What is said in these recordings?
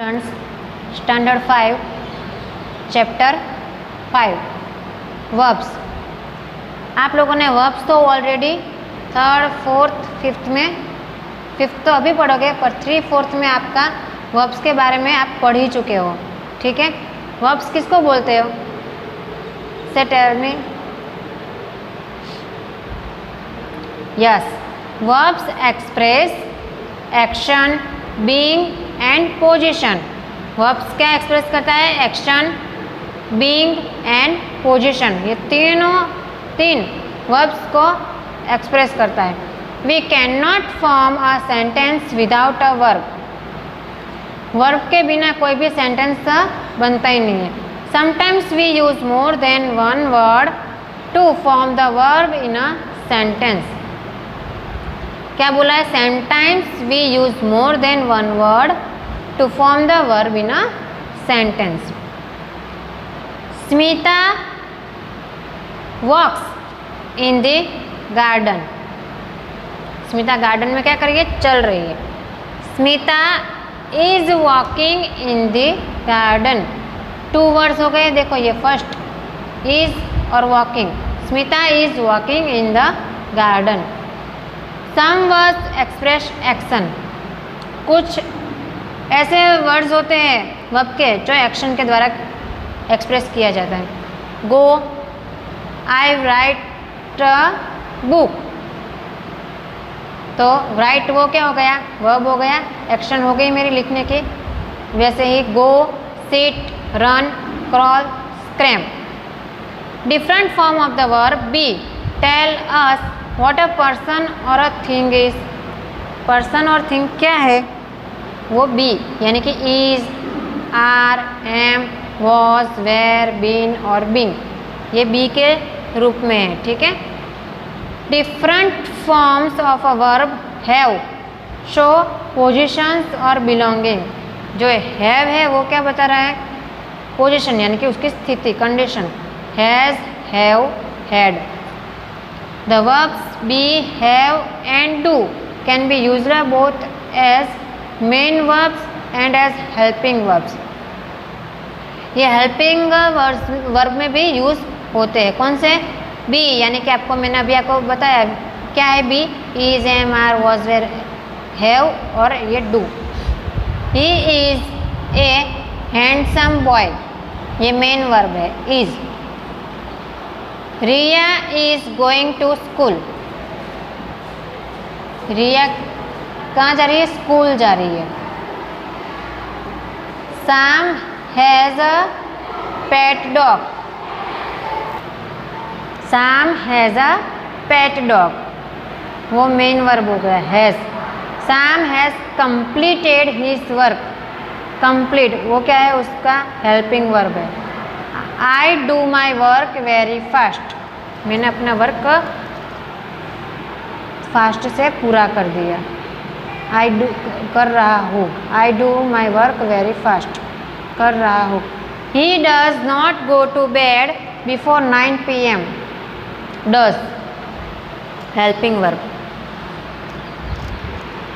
Students, standard 5 chapter 5 verbs. आप लोगों ने वर्ब्स तो ऑलरेडी थर्ड फोर्थ फिफ्थ में, फिफ्थ तो अभी पढ़ोगे पर 3/4 में आपका वर्ब्स के बारे में आप पढ़ ही चुके हो। ठीक है, वर्ब्स किसको बोलते हो? Say tell me. Yes, verbs express action, being and position. Verbs क्या एक्सप्रेस करता है? Action, being and position. ये तीन वर्ब्स को एक्सप्रेस करता है। We can not form a sentence without a verb. Verb के बिना कोई भी सेंटेंस बनता ही नहीं है। Sometimes we use more than one word to form the verb in a sentence. क्या बोला है? Sometimes we use more than one word to form the verb in a sentence. Smita walks in the garden. Smita garden में क्या कर रही है? चल रही है। Smita is walking in the garden. 2 words हो गए। देखो ये फर्स्ट इज और walking. Smita is walking in the garden. Some words express action. कुछ ऐसे वर्ड्स होते हैं वर्ब के जो एक्शन के द्वारा एक्सप्रेस किया जाता है। गो, आई राइट अ बुक। तो राइट वो क्या हो गया? वर्ब हो गया, एक्शन हो गई मेरी लिखने की। वैसे ही go, sit, run, crawl, scram. Different form of the verb be tell us what a person or a thing is. Person और थिंग क्या है? वो बी, यानी कि is, are, am, was, were, been और बीइंग, ये बी के रूप में है। ठीक है। Different forms of a verb have show possessions और बिलोंगिंग। जो हैव है वो क्या बता रहा है? पोजिशन, यानी कि उसकी स्थिति, condition. Has, have, had. The verbs be, have and do can be used both as main verbs and as helping verbs. ये helping verb में भी यूज होते हैं। कौन से? be, यानी कि आपको मैंने अभी आपको बताया क्या है be, is, am, are, was, were, have और ये do। He is a handsome boy, ये मेन वर्ब है is। Riya is going to school. Riya कहाँ जा रही है? स्कूल जा रही है। Sam has a pet dog. Sam has a pet dog, वो मेन वर्ब हो गया has. Sam has completed his work. Complete वो क्या है? उसका हेल्पिंग वर्ब है। I do my work very fast. मैंने अपना वर्क फास्ट से पूरा कर दिया। आई डू कर रहा हूँ। I do my work very fast, कर रहा हूँ। He does not go to bed before 9 PM। Does helping verb.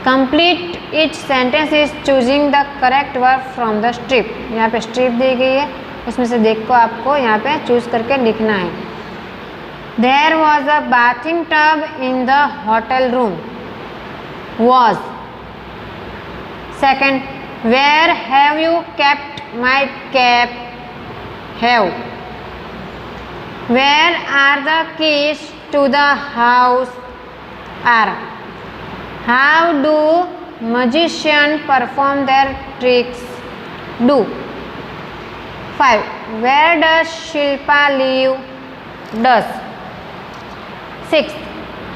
Complete each sentence is choosing the correct verb from the strip. यहाँ पे स्ट्रिप दी गई है, उसमें से देख को आपको यहाँ पे चूज करके लिखना है। There was a bathing tub in the hotel room. Was. Second, where have you kept my cap. Have. Where are the keys to the house. Are. How do magician perform their tricks. Do. 5. Where does Shilpa live? Does. 6.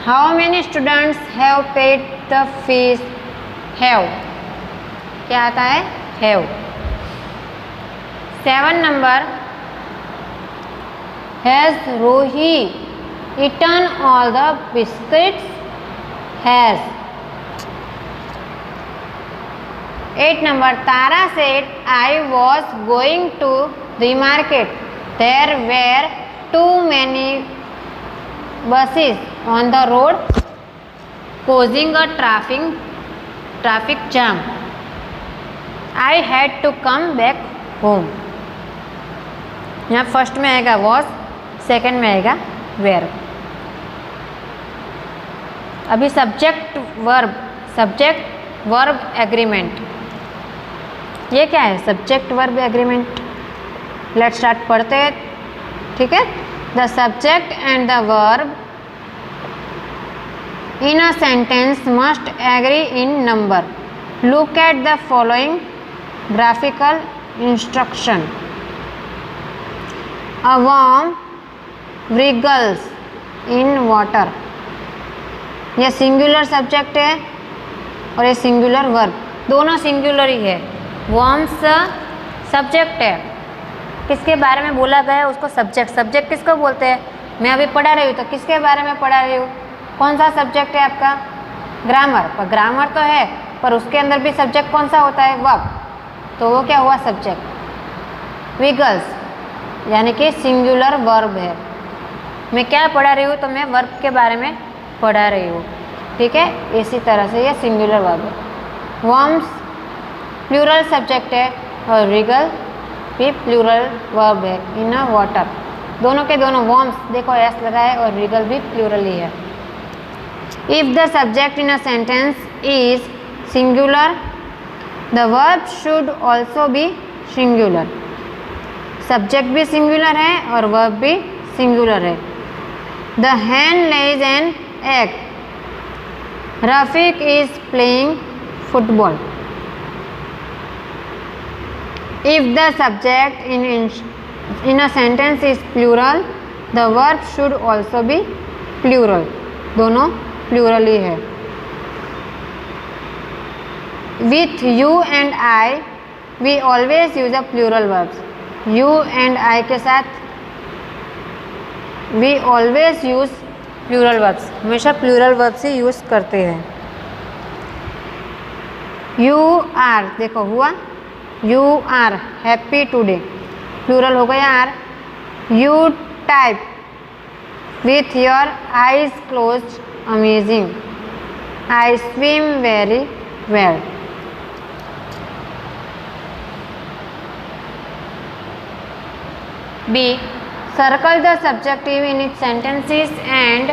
How many students have paid the fees? Have. क्या आता है? Have. 7 number. Has Rohi eaten all the biscuits? Has. 8 number. Tara said, I was going to the market. There were too many buses on the road causing a traffic jam. I had to come back home. यहाँ first में आएगा was, second में आएगा where. अभी subject verb agreement, ये क्या है? Subject verb agreement. Let's start पढ़ते हैं, ठीक है। The subject and the verb in a sentence must agree in number. Look at the following graphical instruction. A worm wriggles in water. यह singular subject है और ये सिंगुलर वर्ब, दोनों singular ही है। वर्म्स सब्जेक्ट है, किसके बारे में बोला गया है उसको सब्जेक्ट किसको बोलते हैं? मैं अभी पढ़ा रही हूँ तो किसके बारे में पढ़ा रही हूँ? कौन सा सब्जेक्ट है आपका? ग्रामर। पर ग्रामर तो है, पर उसके अंदर भी सब्जेक्ट कौन सा होता है? वर्ब। तो वो क्या हुआ? सब्जेक्ट। विगल्स यानी कि सिंगुलर वर्ब है। मैं क्या पढ़ा रही हूँ? तो मैं वर्ब के बारे में पढ़ा रही हूँ, ठीक है। इसी तरह से ये सिंगुलर वर्ब है। वर्म्स प्लूरल सब्जेक्ट है और रिगल भी प्लूरल वर्ब है। इन अ वाटर, दोनों के दोनों वर्म्स देखो एस लगा है और रिगल भी प्लूरल ही है। If the subject in a sentence is singular the verb should also be singular. Subject भी सिंगुलर है और वर्ब भी सिंगुलर है। The hen lays an egg. Rafiq is playing football. If the subject in a sentence is plural, the verb should also be plural. दोनों plural ही है। With you and I, we always use a plural verbs. You and I के साथ we always use plural verbs, हमेशा plural verbs ही use करते हैं। You are देखो हुआ, you are happy today, plural हो गया are। You type with your eyes closed, amazing। I swim very well। B. Circle the subjunctive in its sentences and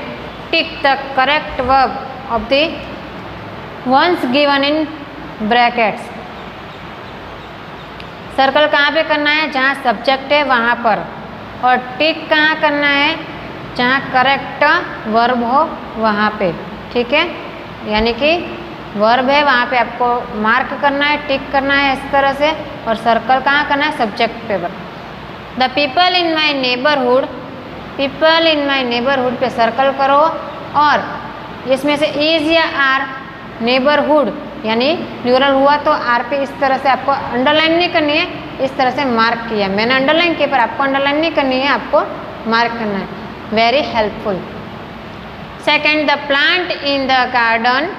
tick the correct verb of the ones given in brackets। Circle कहाँ पे करना है? जहाँ subject है वहाँ पर, और टिक कहाँ करना है? जहाँ करेक्ट वर्ब हो वहाँ पे, ठीक है। यानी कि वर्ब है वहाँ पे आपको मार्क करना है, टिक करना है इस तरह से, और सर्कल कहाँ करना है? सब्जेक्ट पे। The people in my neighbourhood, people in my neighbourhood पे सर्कल करो, और इसमें से इज या आर, नेबरहुड यानी प्लूरल हुआ तो आर पे इस तरह से आपको अंडरलाइन नहीं करनी है, इस तरह से मार्क किया। मैंने अंडरलाइन किया पर आपको अंडरलाइन नहीं करनी है, आपको मार्क करना है। Very helpful. Second, the plant in the garden,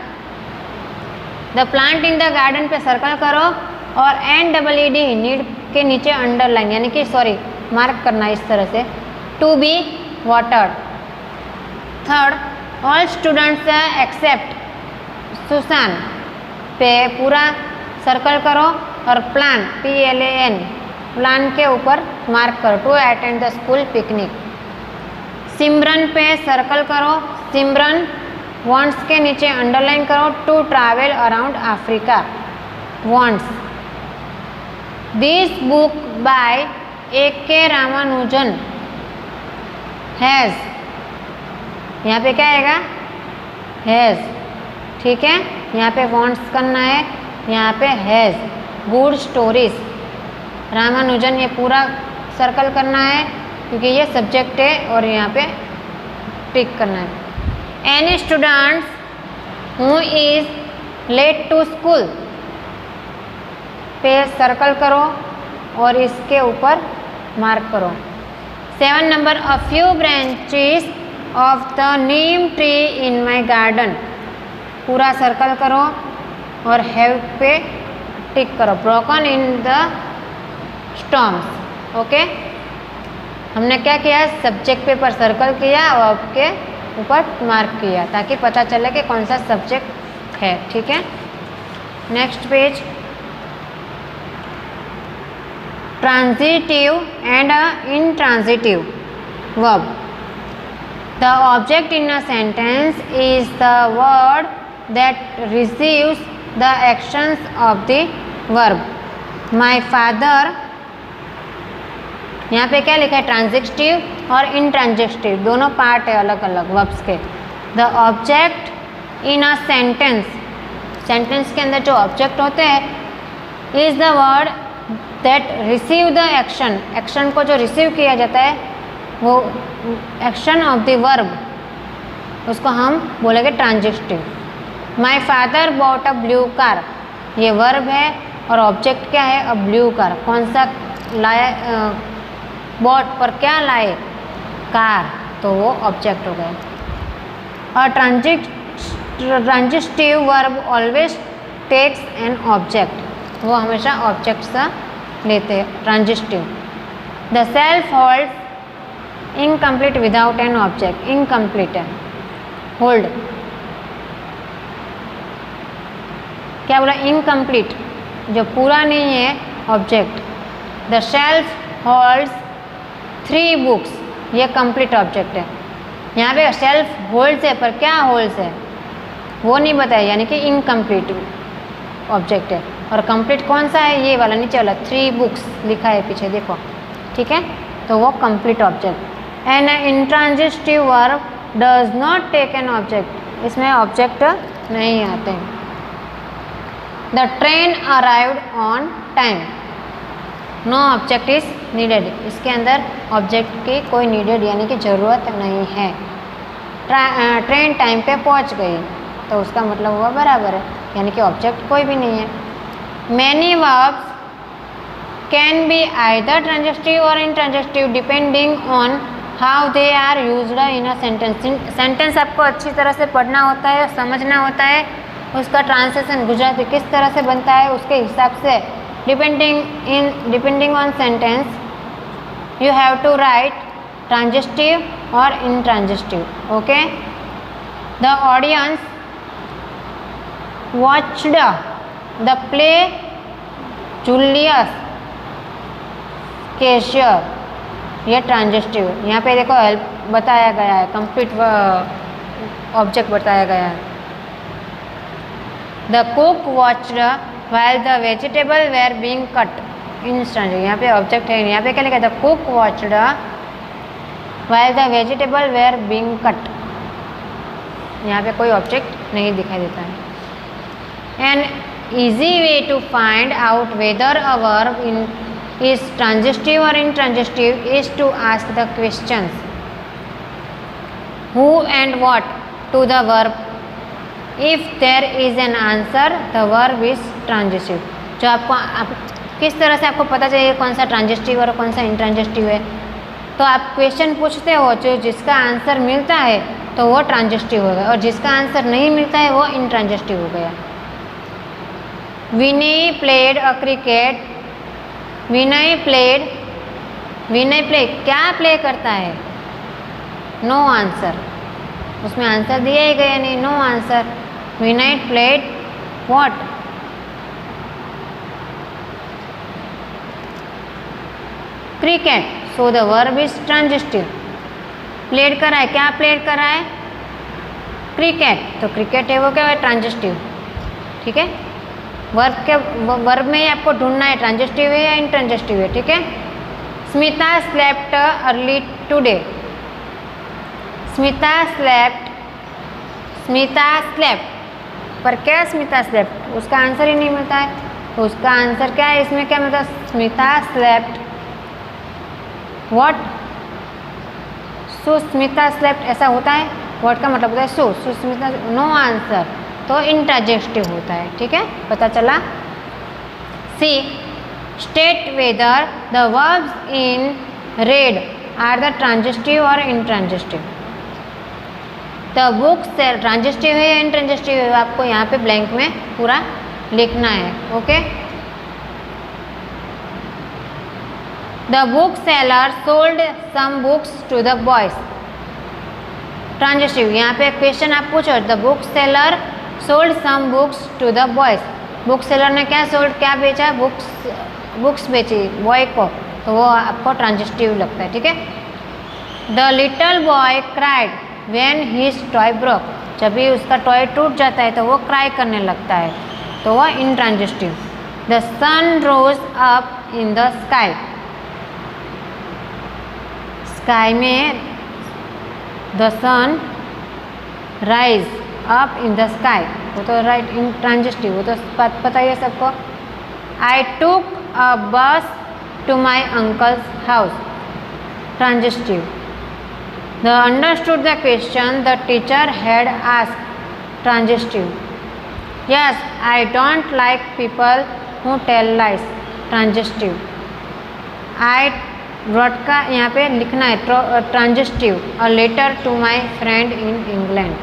the plant in the garden पे सर्कल करो और NEED नीड के नीचे अंडरलाइन यानी कि मार्क करना इस तरह से, to be watered. Third, all students except Susan पे पूरा सर्कल करो और प्लान PLAN, प्लान के ऊपर मार्क करो, to attend the school picnic. Simran पे सर्कल करो, सिमरन वॉन्ट्स के नीचे अंडरलाइन करो, to travel around Africa, wants. This book by AK Ramanujan has, यहाँ पे क्या आएगा? हैज़, ठीक है। यहाँ पे वॉन्ट्स करना है, यहाँ पे हैज़। गुड स्टोरीज, रामानुजन ये पूरा सर्कल करना है क्योंकि ये सब्जेक्ट है और यहाँ पे टिक करना है। Any students who is late to school पे सर्कल करो और इसके ऊपर मार्क करो। 7 नंबर, a few branches of the neem tree in my garden, पूरा सर्कल करो और हैव पे टिक करो। Broken in the storms, okay. हमने क्या किया? सब्जेक्ट पे पर सर्कल किया और आपके ऊपर मार्क किया ताकि पता चले कि कौन सा सब्जेक्ट है, ठीक है। Next page, transitive and intransitive verb. The object in a sentence is the word that receives the actions of the verb. My father, यहाँ पे क्या लिखा है, ट्रांजिटिव और इंट्रांजिटिव दोनों पार्ट है अलग अलग वर्ब्स के. The object in a sentence, sentence के अंदर जो ऑब्जेक्ट होते हैं is the word that receive the action, action को जो रिसीव किया जाता है वो एक्शन ऑफ द वर्ब, उसको हम बोलेंगे transitive. My father bought a blue car, ये वर्ब है और ऑब्जेक्ट क्या है, अ ब्लू कार. कौन सा लाया, बॉट पर क्या लाए, कार, तो वो ऑब्जेक्ट हो गया. और transitive verb always takes an object, वो हमेशा ऑब्जेक्ट सा लेते हैं transitive. The self holds incomplete without an object, incomplete है, होल्ड क्या बोला, इनकम्प्लीट, जो पूरा नहीं है object. The shelf holds 3 books, ये कंप्लीट ऑब्जेक्ट है. यहाँ पे सेल्फ होल्ड्स है पर क्या होल्ड्स है वो नहीं बताया, यानी कि इनकम्प्लीट ऑब्जेक्ट है. और कंप्लीट कौन सा है, ये वाला नीचे वाला, 3 बुक्स लिखा है पीछे देखो, ठीक है, तो वो complete object. An intransitive verb does not take an object, इसमें ऑब्जेक्ट नहीं आते हैं. The train arrived on time, no object is needed, इसके अंदर ऑब्जेक्ट की कोई नीडेड यानी कि ज़रूरत नहीं है. ट्रेन टाइम पे पहुंच गई, तो उसका मतलब हुआ बराबर है, यानी कि ऑब्जेक्ट कोई भी नहीं है. Many verbs can be either transitive और intransitive depending on how they are used in a sentence. Sentence आपको अच्छी तरह से पढ़ना होता है, समझना होता है, उसका ट्रांसलेशन गुजराती किस तरह से बनता है उसके हिसाब से depending on sentence you have to write transitive और intransitive. Okay. The audience watched the play Julius Caesar, ये ट्रांजिटिव. यहाँ पे देखो हेल्प बताया गया है, कंप्लीट ऑब्जेक्ट बताया गया है. The cook watched while the vegetable were being cut, intransitive. यहाँ पे ऑब्जेक्ट है, यहाँ पे क्या लिखा है, the cook watched while the vegetable were being cut, यहाँ पे कोई ऑब्जेक्ट नहीं दिखाई देता है. An easy way to find out whether a verb is transitive or intransitive is to ask the questions who and what to the verb. If there is an answer, the verb is transitive. जो आप किस तरह से आपको पता चाहिए कौन सा ट्रांजिटिव और कौन सा इंट्रांजिटिव है, तो आप क्वेश्चन पूछते हो, जो जिसका आंसर मिलता है तो वो ट्रांजिटिव हो गया और जिसका आंसर नहीं मिलता है वो इंट्रांजिटिव हो गया. Vinay played a cricket, Vinay play क्या प्ले करता है, नो आंसर, उसमें आंसर दिया ही गया नहीं, no answer. Vinay played what, cricket, so the verb is transitive. Played कर रहा है, क्या प्लेड कर रहा है, क्रिकेट, तो क्रिकेट है वो क्या है, ट्रांजिटिव. ठीक है, वर्ब में ही आपको ढूंढना है ट्रांजिटिव है या इंट्रांजिटिव है. ठीक है. Smita slept early today, Smita slept पर क्या स्मिता स्लेप्ट, उसका आंसर ही नहीं मिलता है, तो उसका आंसर क्या है, इसमें क्या मिलता है, Smita slept what, Susmita slept, ऐसा होता है. व्हाट का मतलब होता है सुस्मिता, नो आंसर, तो इंट्रांजिटिव होता है. ठीक है, पता चला. C state whether the verbs in red are the transitive और intransitive. The book sell transitive है या इंट्रांजिटिव है, आपको यहाँ पे ब्लैंक में पूरा लिखना है. Okay. The book seller sold some books to the boys, transitive. यहाँ पे क्वेश्चन आप पूछो, the book seller sold some books to the boys, book seller ने क्या सोल्ड, क्या बेचा, बुक्स बुक्स बेची बॉय को, तो वो आपको ट्रांजिटिव लगता है, ठीक है। The little boy cried when his toy broke, जब भी उसका टॉय टूट जाता है तो वो क्राई करने लगता है, तो वो intransitive. The sun rose up in the sky, sky में the sun rise up in the sky, वो तो राइट इंट्रांजिटिव, वो तो पता ही है सबको। आई took a bus to my uncle's house, transitive. The understood the question the teacher had asked, transitive. Yes I don't like people who tell lies, transitive. I wrote का यहाँ पे लिखना है transitive, a letter to my friend in England.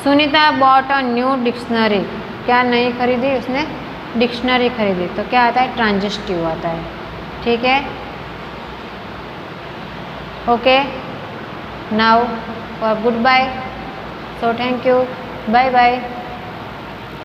Sunita bought a new dictionary, क्या नहीं खरीदी उसने, dictionary खरीदी, तो क्या आता है, ट्रांजिटिव आता है, ठीक है। Okay, now for good bye, so thank you, bye bye.